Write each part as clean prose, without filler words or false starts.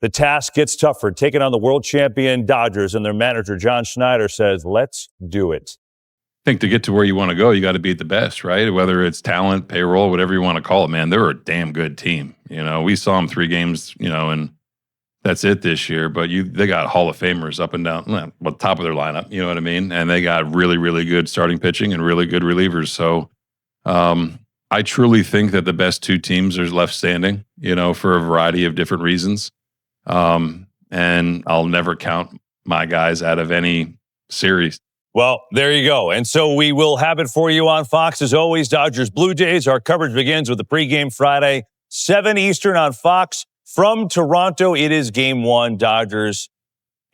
the task gets tougher, taking on the world champion Dodgers, and their manager, John Schneider, says, let's do it. I think to get to where you want to go, you got to beat the best, right? Whether it's talent, payroll, whatever you want to call it, man, they're a damn good team. We saw them 3 games, and that's it this year. But they got Hall of Famers up and down, top of their lineup, you know what I mean? And they got really, really good starting pitching and really good relievers. So I truly think that the best 2 teams are left standing, for a variety of different reasons. And I'll never count my guys out of any series. Well, there you go. And so we will have it for you on Fox. As always, Dodgers Blue Jays. Our coverage begins with the pregame Friday, 7 Eastern on Fox. From Toronto, it is Game 1, Dodgers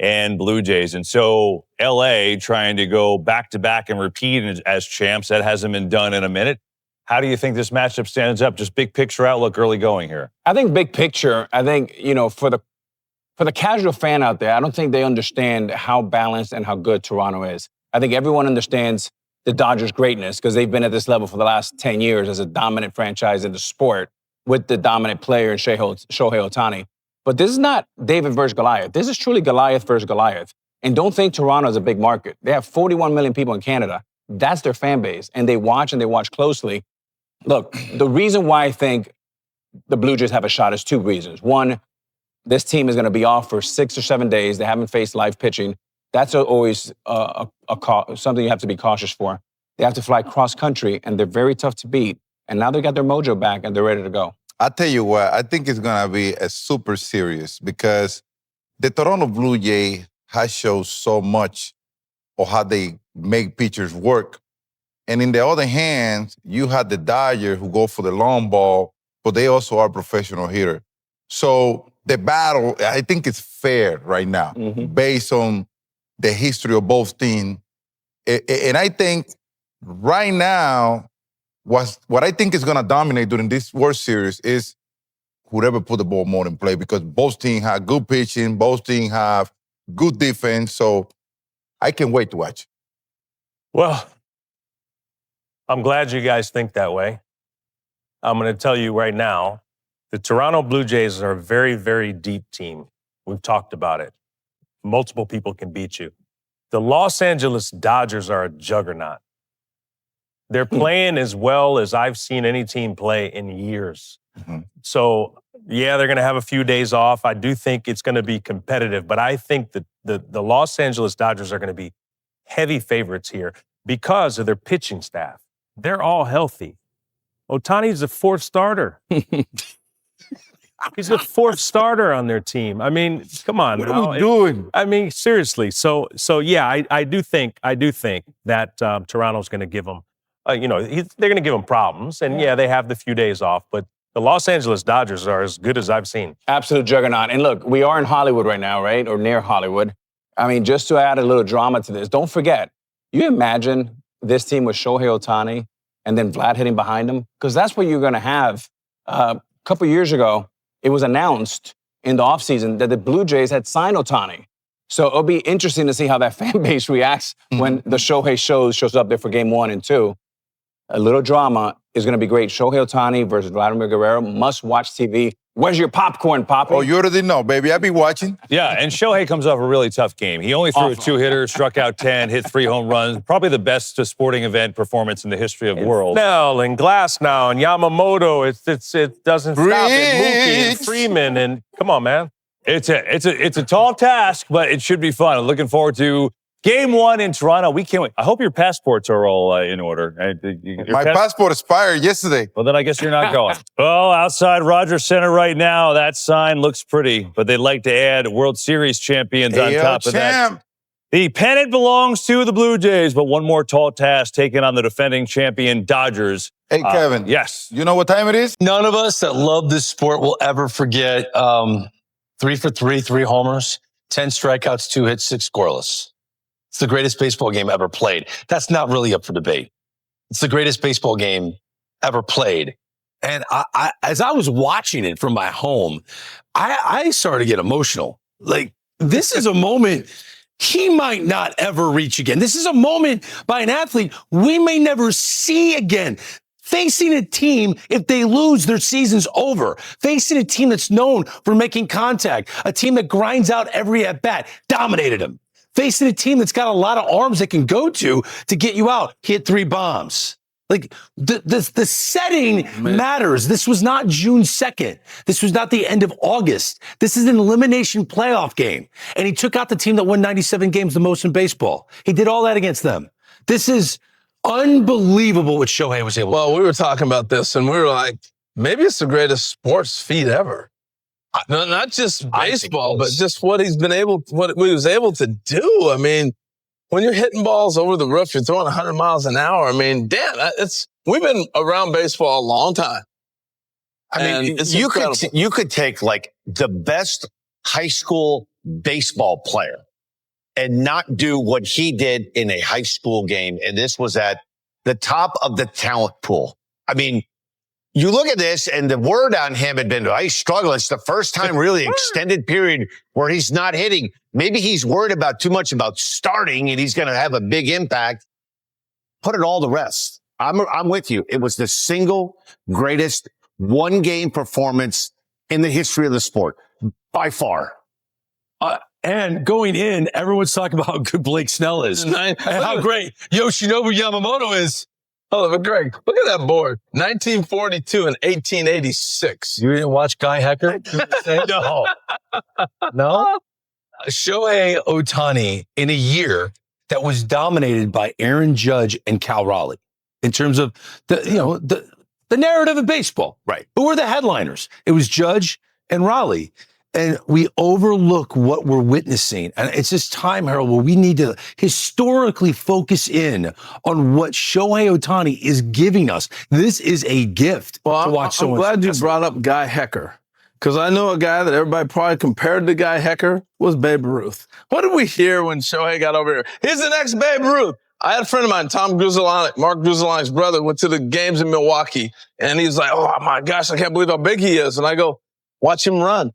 and Blue Jays. And so LA trying to go back-to-back and repeat as champs. That hasn't been done in a minute. How do you think this matchup stands up? Just big picture outlook early going here. I think big picture, for the casual fan out there, I don't think they understand how balanced and how good Toronto is. I think everyone understands the Dodgers' greatness because they've been at this level for the last 10 years as a dominant franchise in the sport with the dominant player, Shohei Ohtani. But this is not David versus Goliath. This is truly Goliath versus Goliath. And don't think Toronto is a big market. They have 41 million people in Canada. That's their fan base. And they watch closely. Look, the reason why I think the Blue Jays have a shot is 2 reasons. One, this team is going to be off for 6 or 7 days. They haven't faced live pitching. That's always something you have to be cautious for. They have to fly cross-country, and they're very tough to beat. And now they got their mojo back, and they're ready to go. I'll tell you what, I think it's going to be a super series because the Toronto Blue Jays has shown so much of how they make pitchers work. And in the other hand, you have the Dodgers who go for the long ball, but they also are professional hitter. So the battle, I think it's fair right now based on the history of both teams. And I think right now, what I think is going to dominate during this World Series is whoever put the ball more in play because both teams have good pitching, both teams have good defense. So I can't wait to watch. Well, I'm glad you guys think that way. I'm going to tell you right now, the Toronto Blue Jays are a very, very deep team. We've talked about it. Multiple people can beat you. The Los Angeles Dodgers are a juggernaut. They're playing as well as I've seen any team play in years. So, yeah, they're going to have a few days off. I do think it's going to be competitive, but I think that the Los Angeles Dodgers are going to be heavy favorites here because of their pitching staff. They're all healthy. Ohtani's the 4th starter. He's the 4th starter on their team. I mean, come on. What are we doing? I mean, seriously. So yeah, I do think that Toronto's going to give them, they're going to give them problems. And yeah, they have the few days off, but the Los Angeles Dodgers are as good as I've seen. Absolute juggernaut. And look, we are in Hollywood right now, right? Or near Hollywood. I mean, just to add a little drama to this, don't forget, you imagine this team with Shohei Ohtani and then Vlad hitting behind him? Because that's what you're going to have. A couple years ago, it was announced in the offseason that the Blue Jays had signed Ohtani. So it'll be interesting to see how that fan base reacts when the Shohei shows up there for Game 1 and 2. A little drama is going to be great. Shohei Ohtani versus Vladimir Guerrero. Must-watch TV. Where's your popcorn, Poppy? Oh, you already know, baby. I be watching. Yeah, and Shohei comes off a really tough game. He only threw a 2-hitter, struck out 10, hit 3 home runs. Probably the best sporting event performance in the history of the world. Snell and Glass now and Yamamoto. It doesn't stop. And Mookie and Freeman and come on, man. It's a tall task, but it should be fun. I'm looking forward to Game 1 in Toronto. We can't wait. I hope your passports are all in order. My passport expired yesterday. Well, then I guess you're not going. Well, outside Rogers Center right now, that sign looks pretty, but they'd like to add World Series champions on top of that. The pennant belongs to the Blue Jays, but one more tall task taking on the defending champion Dodgers. Hey, Kevin. Yes. You know what time it is? None of us that love this sport will ever forget 3 for 3, 3 homers, 10 strikeouts, 2 hits, 6 scoreless. It's the greatest baseball game ever played. That's not really up for debate. It's the greatest baseball game ever played. And I as I was watching it from my home, I started to get emotional. Like, this is a moment he might not ever reach again. This is a moment by an athlete we may never see again. Facing a team, if they lose, their season's over. Facing a team that's known for making contact, a team that grinds out every at-bat, dominated him. Facing a team that's got a lot of arms they can go to get you out. He hit 3 bombs. Like, the setting matters. This was not June 2nd. This was not the end of August. This is an elimination playoff game. And he took out the team that won 97 games, the most in baseball. He did all that against them. This is unbelievable what Shohei was able to do. Well, we were talking about this, and we were like, maybe it's the greatest sports feat ever. Not just baseball, but just what he was able to do. I mean, when you're hitting balls over the roof, you're throwing 100 miles an hour. I mean, damn, we've been around baseball a long time. I mean, you could take like the best high school baseball player and not do what he did in a high school game. And this was at the top of the talent pool. I mean, you look at this, and the word on him had been, he's struggling. It's the first time really extended period where he's not hitting. Maybe he's worried about too much about starting, and he's going to have a big impact. Put it all to rest. I'm with you. It was the single greatest one-game performance in the history of the sport, by far. And going in, everyone's talking about how good Blake Snell is. And how great Yoshinobu Yamamoto is. Oh, but Greg, look at that board. 1942 and 1886. You didn't watch Guy Hecker? No. No? Shohei Ohtani in a year that was dominated by Aaron Judge and Cal Raleigh in terms of the narrative of baseball. Right. Who were the headliners? It was Judge and Raleigh. And we overlook what we're witnessing. And it's this time, Harold, where we need to historically focus in on what Shohei Ohtani is giving us. This is a gift to watch. I'm glad you brought up Guy Hecker, because I know a guy that everybody probably compared to Guy Hecker was Babe Ruth. What did we hear when Shohei got over here? He's the next Babe Ruth. I had a friend of mine, Tom Gruzelanic, Mark Gruzelanic brother, went to the games in Milwaukee, and he's like, oh, my gosh, I can't believe how big he is. And I go, watch him run.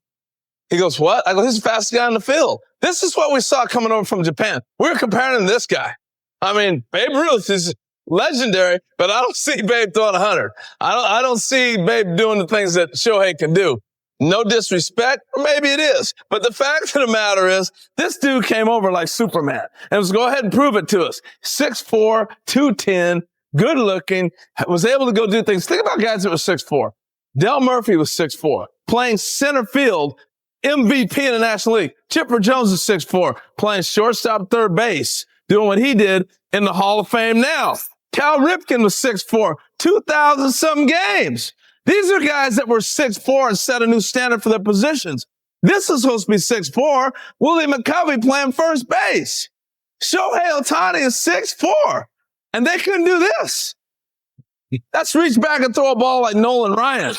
He goes, what? I go, he's the fastest guy in the field. This is what we saw coming over from Japan. We're comparing him to this guy. I mean, Babe Ruth is legendary, but I don't see Babe throwing 100. I don't see Babe doing the things that Shohei can do. No disrespect, or maybe it is. But the fact of the matter is, this dude came over like Superman. And was go ahead and prove it to us. 6'4", 210, good looking, was able to go do things. Think about guys that were 6'4". Del Murphy was 6'4", playing center field, MVP in the National League. Chipper Jones is 6'4", playing shortstop, third base, doing what he did in the Hall of Fame now. Cal Ripken was 6'4", 2,000-something games. These are guys that were 6'4" and set a new standard for their positions. This is supposed to be 6'4". Willie McCovey playing first base. Shohei Ohtani is 6'4", and they couldn't do this. That's reach back and throw a ball like Nolan Ryan.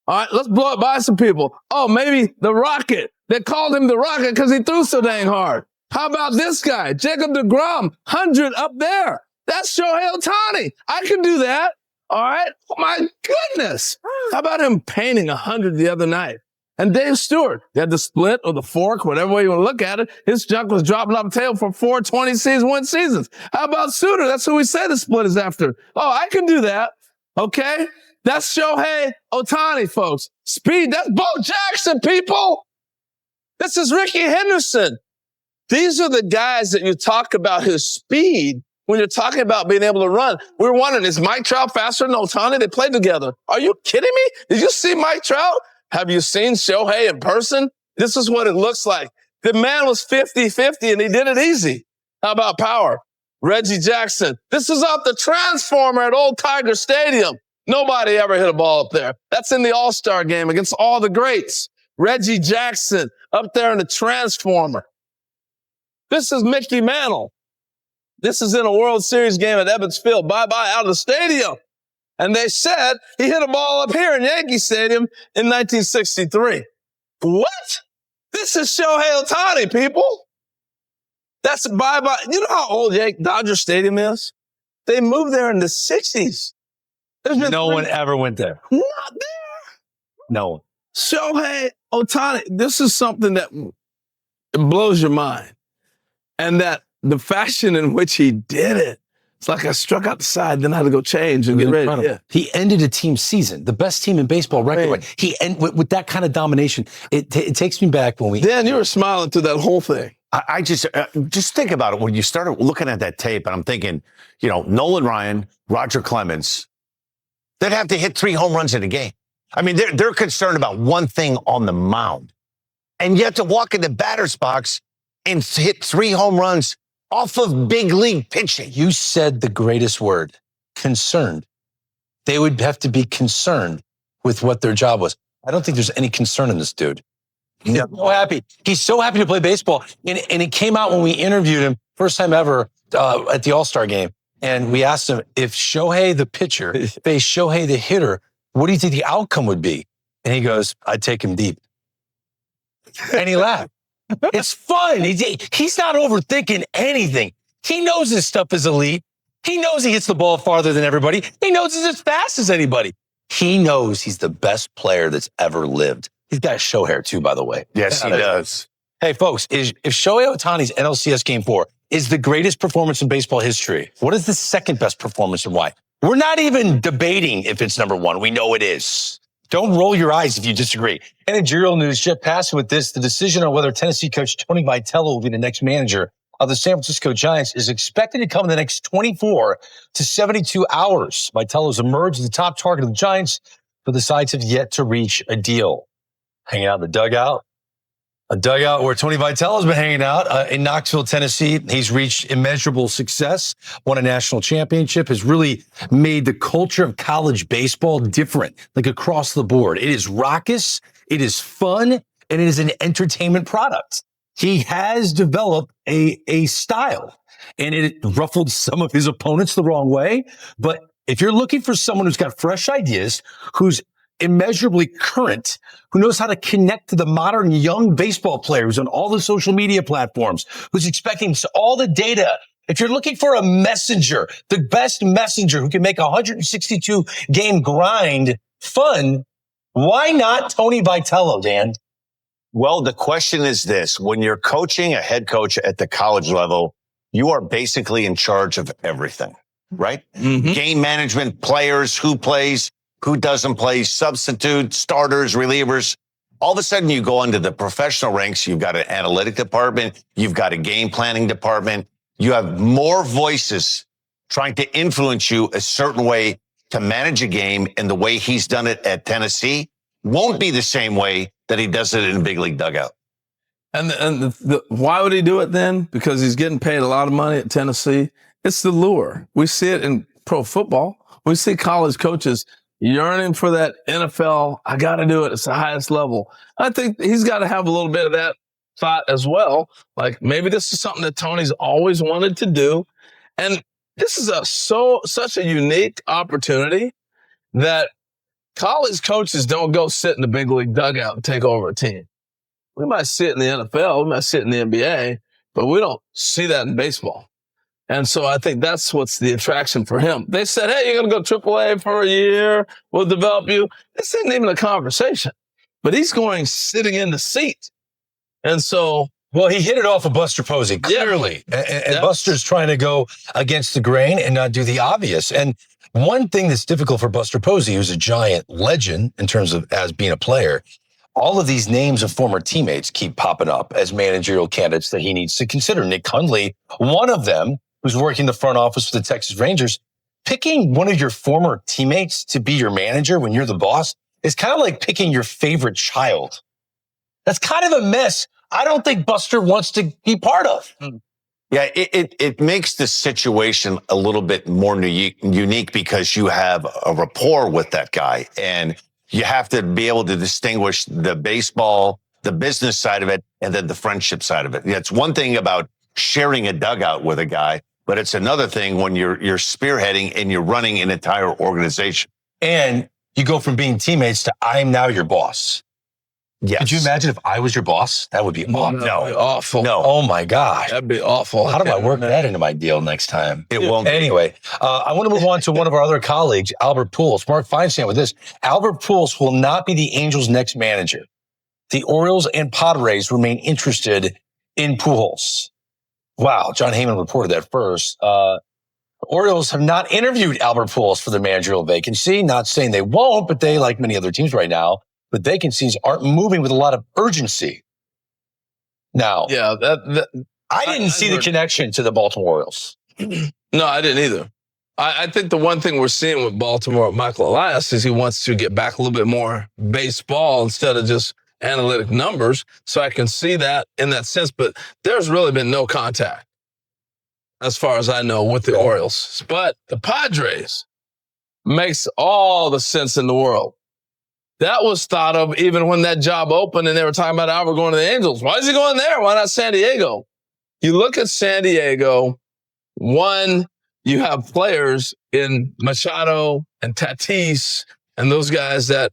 All right, let's blow it by some people. Oh, maybe the Rocket. They called him the Rocket because he threw so dang hard. How about this guy? Jacob deGrom, 100 up there. That's Shohei Ohtani. I can do that. All right? Oh, my goodness. How about him painting 100 the other night? And Dave Stewart, he had the split or the fork, whatever way you want to look at it. His junk was dropping up tail for 420 win seasons. How about Suter? That's who we say the split is after. Oh, I can do that. Okay? That's Shohei Ohtani, folks. Speed, that's Bo Jackson, people. This is Ricky Henderson. These are the guys that you talk about his speed when you're talking about being able to run. We're wondering, is Mike Trout faster than Ohtani? They played together. Are you kidding me? Did you see Mike Trout? Have you seen Shohei in person? This is what it looks like. The man was 50-50 and he did it easy. How about power? Reggie Jackson. This is off the transformer at Old Tiger Stadium. Nobody ever hit a ball up there. That's in the All-Star game against all the greats. Reggie Jackson up there in the transformer. This is Mickey Mantle. This is in a World Series game at Ebbets Field. Bye-bye out of the stadium. And they said he hit a ball up here in Yankee Stadium in 1963. What? This is Shohei Ohtani, people. That's bye-bye. You know how old Dodger Stadium is? They moved there in the 60s. No one ever went there. Not there. No one. Shohei Ohtani, this is something that blows your mind. And that the fashion in which he did it, It's like I struck out the side, then I had to go change and get ready. Yeah. He ended a team season, the best team in baseball record. He ended with that kind of domination. It takes me back when we. Dan, you were smiling through that whole thing. I just think about it when you started looking at that tape, and I'm thinking, Nolan Ryan, Roger Clemens, they'd have to hit 3 home runs in a game. I mean, they're concerned about one thing on the mound, and yet to walk in the batter's box and hit 3 home runs off of big league pitching. You said the greatest word, concerned. They would have to be concerned with what their job was. I don't think there's any concern in this dude. He's so happy. He's so happy to play baseball. And it came out when we interviewed him, first time ever at the All-Star game. And we asked him, if Shohei the pitcher faced Shohei the hitter, what do you think the outcome would be? And he goes, I'd take him deep. And he laughed. It's fun. He's not overthinking anything. He knows his stuff is elite. He knows he hits the ball farther than everybody. He knows he's as fast as anybody. He knows he's the best player that's ever lived. He's got show hair too, by the way. Yes, he does. Hey, folks, if Shohei Ohtani's NLCS Game 4 is the greatest performance in baseball history, what is the second best performance and why? We're not even debating if it's number 1. We know it is. Don't roll your eyes if you disagree. Managerial news, Jeff passing with this. The decision on whether Tennessee coach Tony Vitello will be the next manager of the San Francisco Giants is expected to come in the next 24 to 72 hours. Vitello's emerged as the top target of the Giants, but the sides have yet to reach a deal. Hanging out in the dugout. A dugout where Tony Vitello's been hanging out in Knoxville, Tennessee. He's reached immeasurable success, won a national championship, has really made the culture of college baseball different, like across the board. It is raucous, it is fun, and it is an entertainment product. He has developed a style, and it ruffled some of his opponents the wrong way. But if you're looking for someone who's got fresh ideas, who's immeasurably current, who knows how to connect to the modern young baseball players on all the social media platforms, who's expecting all the data. If you're looking for a messenger, the best messenger who can make a 162 game grind fun, why not Tony Vitello, Dan? Well, the question is this. When you're coaching a head coach at the college level, you are basically in charge of everything, right? Mm-hmm. Game management, players, who plays, who doesn't play, substitutes, starters, relievers. All of a sudden, you go into the professional ranks. You've got an analytic department. You've got a game planning department. You have more voices trying to influence you a certain way to manage a game. And the way he's done it at Tennessee won't be the same way that he does it in a big league dugout. And why would he do it then? Because he's getting paid a lot of money at Tennessee. It's the lure. We see it in pro football. We see college coaches yearning for that NFL, I got to do it. It's the highest level. I think he's got to have a little bit of that thought as well. Like maybe this is something that Tony's always wanted to do. And this is such a unique opportunity that college coaches don't go sit in the big league dugout and take over a team. We might sit in the NFL, we might sit in the NBA, but we don't see that in baseball. And so I think that's what's the attraction for him. They said, hey, you're going to go AAA for a year. We'll develop you. This isn't even a conversation. But he's going sitting in the seat. And so... Well, he hit it off of Buster Posey, clearly. Yeah. And Buster's trying to go against the grain and not do the obvious. And one thing that's difficult for Buster Posey, who's a giant legend in terms of as being a player, all of these names of former teammates keep popping up as managerial candidates that he needs to consider. Nick Hundley, one of them, who's working the front office for the Texas Rangers, picking one of your former teammates to be your manager when you're the boss is kind of like picking your favorite child. That's kind of a mess I don't think Buster wants to be part of. Yeah, it makes the situation a little bit more unique because you have a rapport with that guy and you have to be able to distinguish the baseball, the business side of it, and then the friendship side of it. It's one thing about sharing a dugout with a guy, but it's another thing when you're spearheading and you're running an entire organization. And you go from being teammates to I'm now your boss. Yes. Could you imagine if I was your boss? That would be awful. No, be awful. No. Oh my gosh. That'd be awful. How do I work that into my deal next time? It won't. Anyway, I want to move on to one of our other colleagues, Albert Pujols. Mark Feinstein with this. Albert Pujols will not be the Angels' next manager. The Orioles and Padres remain interested in Pujols. Wow. John Heyman reported that first. The Orioles have not interviewed Albert Pujols for the managerial vacancy. Not saying they won't, but they, like many other teams right now, the vacancies aren't moving with a lot of urgency. Now, Yeah, I didn't see the connection to the Baltimore Orioles. no, I didn't either. I think the one thing we're seeing with Baltimore, Michael Elias, is he wants to get back a little bit more baseball instead of just analytic numbers. So I can see that in that sense, but there's really been no contact, as far as I know, with the Orioles. But the Padres makes all the sense in the world. That was thought of even when that job opened and they were talking about Albert going to the Angels. Why is he going there? Why not San Diego? You look at San Diego, one, you have players in Machado and Tatis and those guys that,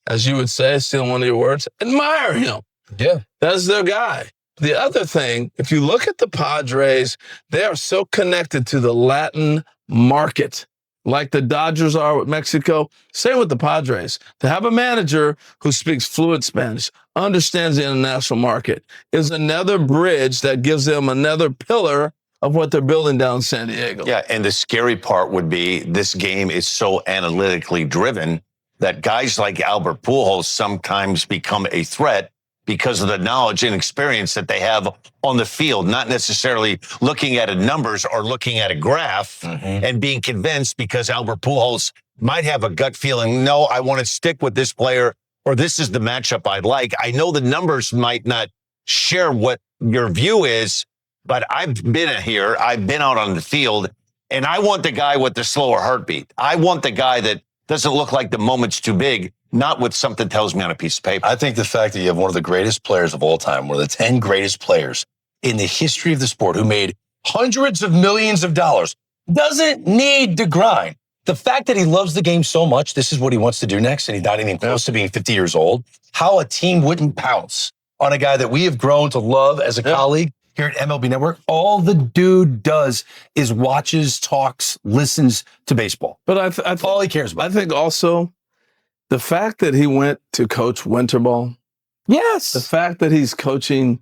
as you would say, stealing one of your words, admire him. Yeah. That's their guy. The other thing, if you look at the Padres, they are so connected to the Latin market, like the Dodgers are with Mexico. Same with the Padres. To have a manager who speaks fluent Spanish, understands the international market, is another bridge that gives them another pillar of what they're building down in San Diego. Yeah, and the scary part would be this game is so analytically driven that guys like Albert Pujols sometimes become a threat because of the knowledge and experience that they have on the field, not necessarily looking at a numbers or looking at a graph and being convinced because Albert Pujols might have a gut feeling, no, I want to stick with this player or this is the matchup I like. I know the numbers might not share what your view is, but I've been here, I've been out on the field, and I want the guy with the slower heartbeat. I want the guy that doesn't look like the moment's too big, not what something tells me on a piece of paper. I think the fact that you have one of the greatest players of all time, one of the 10 greatest players in the history of the sport who made hundreds of millions of dollars, doesn't need to grind. The fact that he loves the game so much, this is what he wants to do next, and he's not even close to being 50 years old, how a team wouldn't pounce on a guy that we have grown to love as a colleague here at MLB Network. All the dude does is watches, talks, listens to baseball. But That's all he cares about. I think also the fact that he went to coach winter ball, Yes. the fact that he's coaching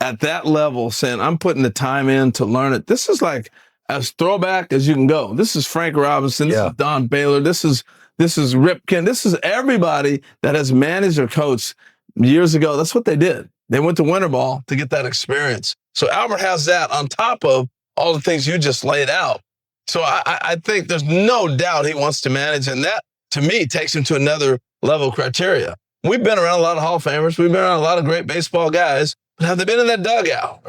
at that level, saying, I'm putting the time in to learn it. This is like as throwback as you can go. This is Frank Robinson. This is Don Baylor. This is Ripken. This is everybody that has managed or coached years ago. That's what they did. They went to winter ball to get that experience. So Albert has that on top of all the things you just laid out. So I think there's no doubt he wants to manage, and that, to me, takes him to another level of criteria. We've been around a lot of Hall of Famers. We've been around a lot of great baseball guys, but have they been in that dugout?